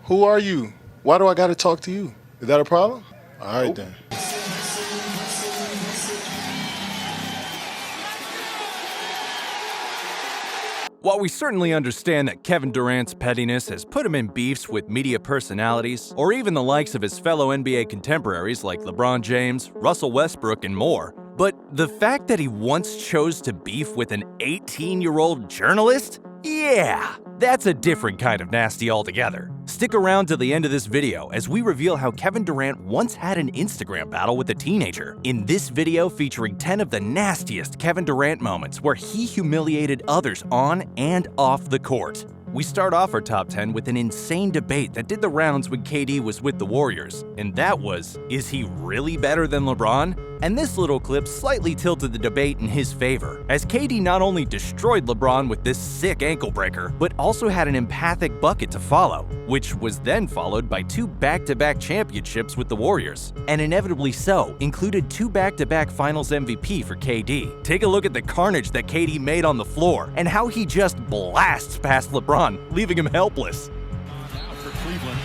Who are you? Why do I got to talk to you? Is that a problem? All right, then. While we certainly understand that Kevin Durant's pettiness has put him in beefs with media personalities, or even the likes of his fellow NBA contemporaries like LeBron James, Russell Westbrook, and more, but the fact that he once chose to beef with an 18-year-old journalist? Yeah, that's a different kind of nasty altogether. Stick around to the end of this video as we reveal how Kevin Durant once had an Instagram battle with a teenager. In this video featuring 10 of the nastiest Kevin Durant moments where he humiliated others on and off the court. We start off our top 10 with an insane debate that did the rounds when KD was with the Warriors, and that was, is he really better than LeBron? And this little clip slightly tilted the debate in his favor, as KD not only destroyed LeBron with this sick ankle breaker, but also had an empathic bucket to follow, which was then followed by 2 back-to-back championships with the Warriors, and inevitably so, included 2 back-to-back Finals MVP for KD. Take a look at the carnage that KD made on the floor, and how he just blasts past LeBron, leaving him helpless. Now for Cleveland,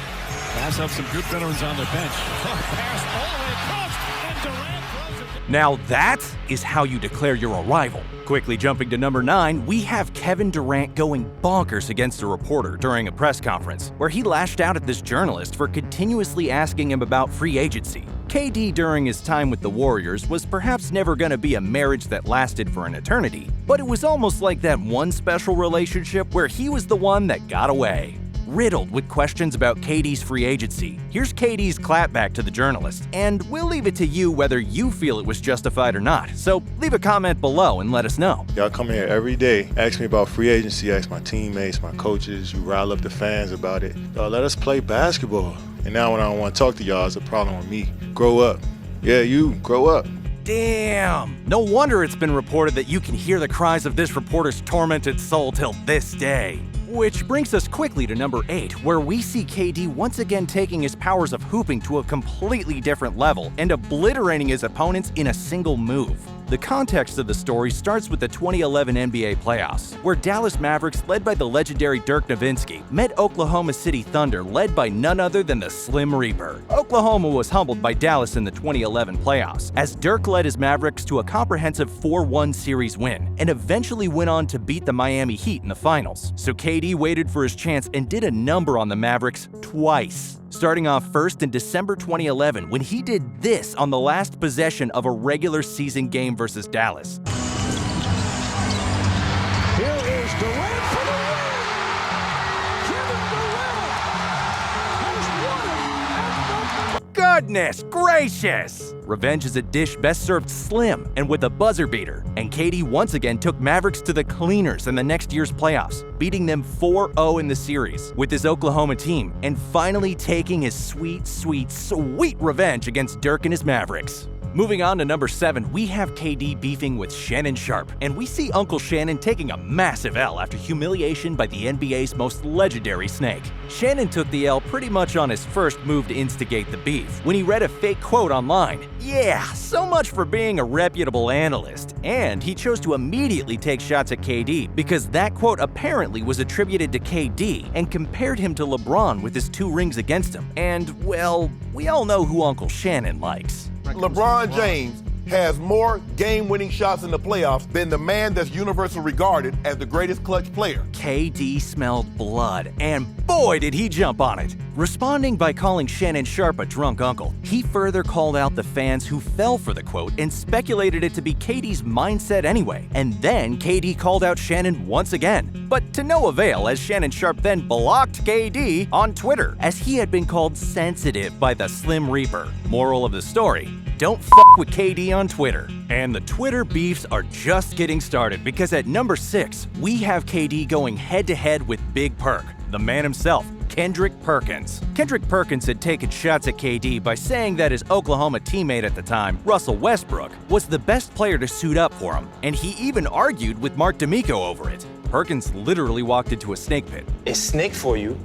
pass up some good veterans on the bench. Pass all the way across, and Durant throws it. Now that is how you declare your arrival. Quickly jumping to number 9, we have Kevin Durant going bonkers against a reporter during a press conference, where he lashed out at this journalist for continuously asking him about free agency. KD during his time with the Warriors was perhaps never going to be a marriage that lasted for an eternity, but it was almost like that one special relationship where he was the one that got away. Riddled with questions about KD's free agency, here's KD's clapback to the journalist, and we'll leave it to you whether you feel it was justified or not, so leave a comment below and let us know. Y'all come here every day, ask me about free agency, ask my teammates, my coaches, you rile up the fans about it. Y'all let us play basketball. And now when I don't want to talk to y'all, it's a problem with me. Grow up. Yeah, you, grow up. Damn! No wonder it's been reported that you can hear the cries of this reporter's tormented soul till this day. Which brings us quickly to number 8, where we see KD once again taking his powers of hooping to a completely different level and obliterating his opponents in a single move. The context of the story starts with the 2011 NBA playoffs, where Dallas Mavericks, led by the legendary Dirk Nowitzki, met Oklahoma City Thunder, led by none other than the Slim Reaper. Oklahoma was humbled by Dallas in the 2011 playoffs, as Dirk led his Mavericks to a comprehensive 4-1 series win, and eventually went on to beat the Miami Heat in the finals. So KD waited for his chance and did a number on the Mavericks twice. Starting off first in December 2011 when he did this on the last possession of a regular season game versus Dallas. Here is Durant for the win! Kevin Durant has won it at the... Goodness gracious! Revenge is a dish best served slim and with a buzzer beater, and KD once again took Mavericks to the cleaners in the next year's playoffs, beating them 4-0 in the series with his Oklahoma team, and finally taking his sweet, sweet, sweet revenge against Dirk and his Mavericks. Moving on to number 7, we have KD beefing with Shannon Sharpe, and we see Uncle Shannon taking a massive L after humiliation by the NBA's most legendary snake. Shannon took the L pretty much on his first move to instigate the beef, when he read a fake quote online. Yeah, so much for being a reputable analyst. And he chose to immediately take shots at KD because that quote apparently was attributed to KD and compared him to LeBron with his 2 rings against him. And, well, we all know who Uncle Shannon likes. LeBron James has more game-winning shots in the playoffs than the man that's universally regarded as the greatest clutch player. KD smelled blood, and boy did he jump on it. Responding by calling Shannon Sharpe a drunk uncle, he further called out the fans who fell for the quote and speculated it to be KD's mindset anyway. And then KD called out Shannon once again, but to no avail, as Shannon Sharpe then blocked KD on Twitter, as he had been called sensitive by the Slim Reaper. Moral of the story: don't fuck with KD on Twitter. And the Twitter beefs are just getting started, because at number 6, we have KD going head-to-head with Big Perk, the man himself, Kendrick Perkins. Kendrick Perkins had taken shots at KD by saying that his Oklahoma teammate at the time, Russell Westbrook, was the best player to suit up for him, and he even argued with Mark D'Amico over it. Perkins literally walked into a snake pit. It's snake for you.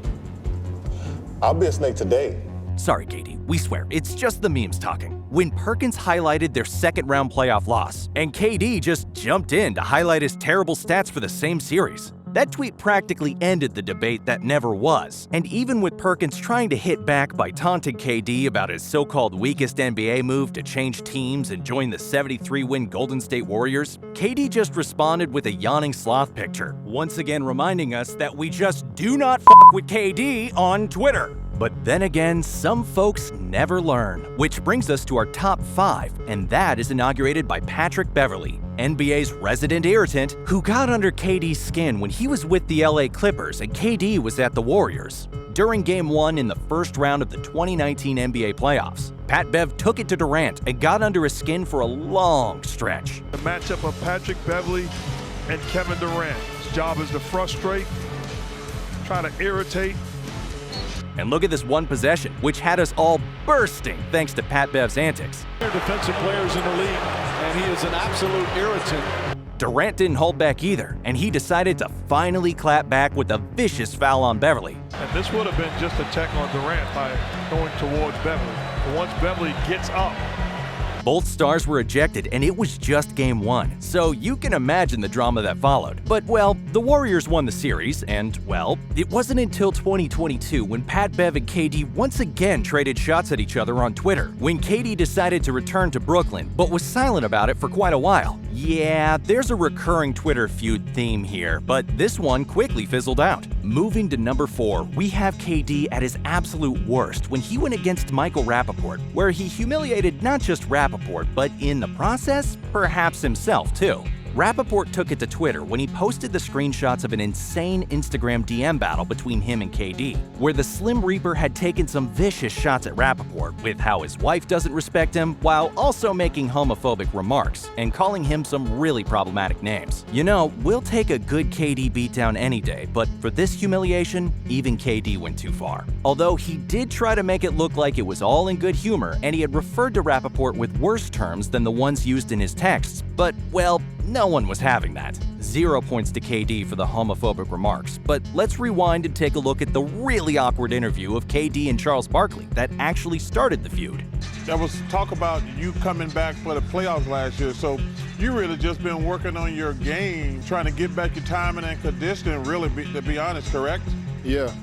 I'll be a snake today. Sorry, KD, we swear, it's just the memes talking. When Perkins highlighted their second-round playoff loss, and KD just jumped in to highlight his terrible stats for the same series. That tweet practically ended the debate that never was. And even with Perkins trying to hit back by taunting KD about his so-called weakest NBA move to change teams and join the 73-win Golden State Warriors, KD just responded with a yawning sloth picture, once again reminding us that we just do not f*** with KD on Twitter. But then again, some folks never learn. Which brings us to our top 5, and that is inaugurated by Patrick Beverly, NBA's resident irritant, who got under KD's skin when he was with the LA Clippers and KD was at the Warriors. During Game 1 in the first round of the 2019 NBA playoffs, Pat Bev took it to Durant and got under his skin for a long stretch. The matchup of Patrick Beverly and Kevin Durant. His job is to frustrate, try to irritate. And look at this one possession, which had us all bursting thanks to Pat Bev's antics. Defensive players in the league, and he is an absolute irritant. Durant didn't hold back either, and he decided to finally clap back with a vicious foul on Beverly. And this would have been just a check on Durant by going towards Beverly. But once Beverly gets up, both stars were ejected, and it was just Game 1, so you can imagine the drama that followed. But, well, the Warriors won the series, and, well, it wasn't until 2022 when Pat Bev and KD once again traded shots at each other on Twitter, when KD decided to return to Brooklyn, but was silent about it for quite a while. Yeah, there's a recurring Twitter feud theme here, but this one quickly fizzled out. Moving to number 4, we have KD at his absolute worst when he went against Michael Rapaport, where he humiliated not just Rapaport, but in the process, perhaps himself too. Rapaport took it to Twitter when he posted the screenshots of an insane Instagram DM battle between him and KD, where the Slim Reaper had taken some vicious shots at Rapaport with how his wife doesn't respect him, while also making homophobic remarks and calling him some really problematic names. You know, we'll take a good KD beatdown any day, but for this humiliation, even KD went too far. Although he did try to make it look like it was all in good humor and he had referred to Rapaport with worse terms than the ones used in his texts, but, well, no one was having that. 0 points to KD for the homophobic remarks, but let's rewind and take a look at the really awkward interview of KD and Charles Barkley that actually started the feud. There was talk about you coming back for the playoffs last year, so you really just been working on your game, trying to get back your timing and conditioning, really, to be honest, correct? Yeah.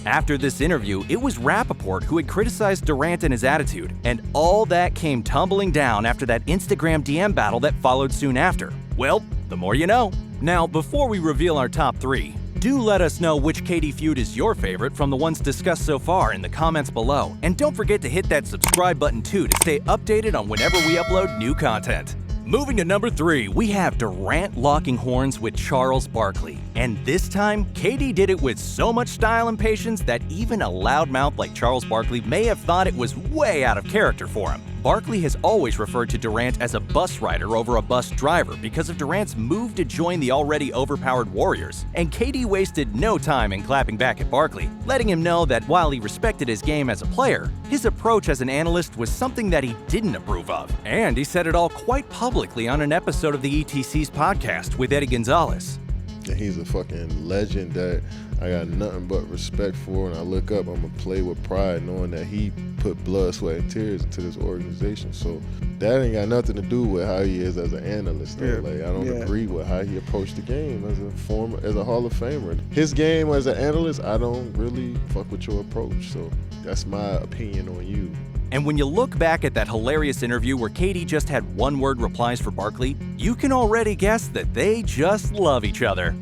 After this interview, it was Rapaport who had criticized Durant and his attitude, and all that came tumbling down after that Instagram DM battle that followed soon after. Well, the more you know. Now, before we reveal our top 3, do let us know which KD feud is your favorite from the ones discussed so far in the comments below, and don't forget to hit that subscribe button too to stay updated on whenever we upload new content. Moving to number 3, we have Durant locking horns with Charles Barkley. And this time, KD did it with so much style and patience that even a loudmouth like Charles Barkley may have thought it was way out of character for him. Barkley has always referred to Durant as a bus rider over a bus driver because of Durant's move to join the already overpowered Warriors, and KD wasted no time in clapping back at Barkley, letting him know that while he respected his game as a player, his approach as an analyst was something that he didn't approve of. And he said it all quite publicly on an episode of the ETC's podcast with Eddie Gonzalez. And he's a fucking legend that I got nothing but respect for, and I look up, I'm gonna play with pride knowing that he put blood, sweat, and tears into this organization. So that ain't got nothing to do with how he is as an analyst though. Like, I don't agree with how he approached the game as a Hall of Famer. His game as an analyst, I don't really fuck with your approach. So that's my opinion on you. And when you look back at that hilarious interview where KD just had one-word replies for Barkley, you can already guess that they just love each other.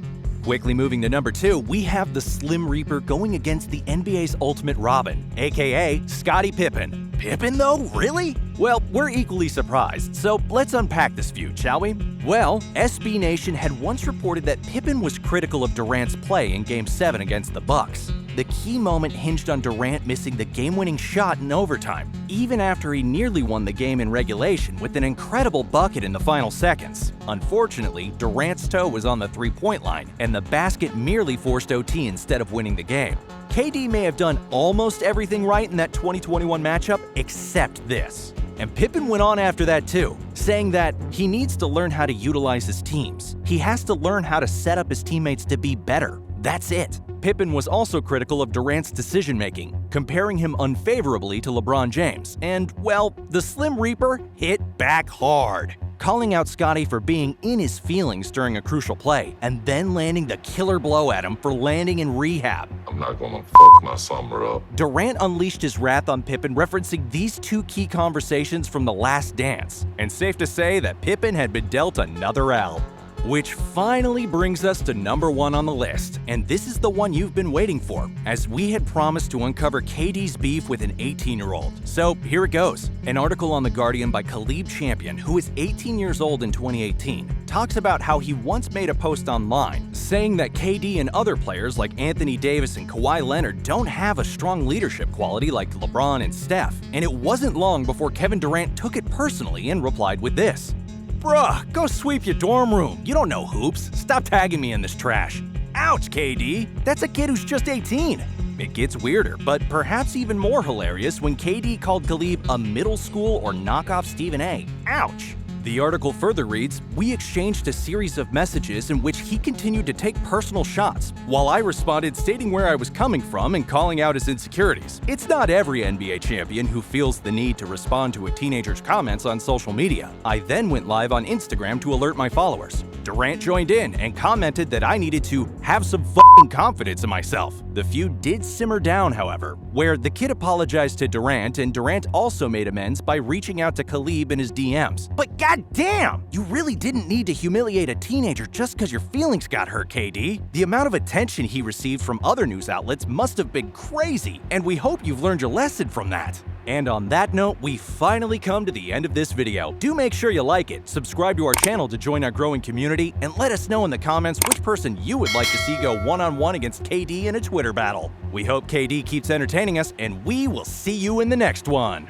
Quickly moving to number 2, we have the Slim Reaper going against the NBA's ultimate Robin, aka Scottie Pippen. Pippen though? Really? Well, we're equally surprised, so let's unpack this feud, shall we? Well, SB Nation had once reported that Pippen was critical of Durant's play in Game 7 against the Bucks. The key moment hinged on Durant missing the game-winning shot in overtime, even after he nearly won the game in regulation with an incredible bucket in the final seconds. Unfortunately, Durant's toe was on the three-point line, and the basket merely forced OT instead of winning the game. KD may have done almost everything right in that 2021 matchup except this. And Pippen went on after that too, saying that he needs to learn how to utilize his teams. He has to learn how to set up his teammates to be better. That's it. Pippen was also critical of Durant's decision-making, comparing him unfavorably to LeBron James, and, well, the Slim Reaper hit back hard. calling out Scottie for being in his feelings during a crucial play, and then landing the killer blow at him for landing in rehab. I'm not gonna fuck my summer up. Durant unleashed his wrath on Pippen, referencing these two key conversations from The Last Dance, and safe to say that Pippen had been dealt another L. Which finally brings us to number 1 on the list, and this is the one you've been waiting for, as we had promised to uncover KD's beef with an 18-year-old. So here it goes. An article on The Guardian by Khalid Champion, who is 18 years old in 2018, talks about how he once made a post online saying that KD and other players like Anthony Davis and Kawhi Leonard don't have a strong leadership quality like LeBron and Steph, and it wasn't long before Kevin Durant took it personally and replied with this: "Bruh, go sweep your dorm room. You don't know hoops. Stop tagging me in this trash." Ouch, KD. That's a kid who's just 18. It gets weirder, but perhaps even more hilarious when KD called Khalid a middle school or knockoff Stephen A. Ouch. The article further reads, "We exchanged a series of messages in which he continued to take personal shots, while I responded stating where I was coming from and calling out his insecurities. It's not every NBA champion who feels the need to respond to a teenager's comments on social media. I then went live on Instagram to alert my followers. Durant joined in and commented that I needed to have some fucking confidence in myself." The feud did simmer down, however, where the kid apologized to Durant, and Durant also made amends by reaching out to Khalid in his DMs. But goddamn, you really didn't need to humiliate a teenager just because your feelings got hurt, KD. The amount of attention he received from other news outlets must have been crazy, and we hope you've learned your lesson from that. And on that note, we finally come to the end of this video. Do make sure you like it, subscribe to our channel to join our growing community, and let us know in the comments which person you would like to see go one-on-one against KD in a Twitter battle. We hope KD keeps entertaining us, and we will see you in the next one.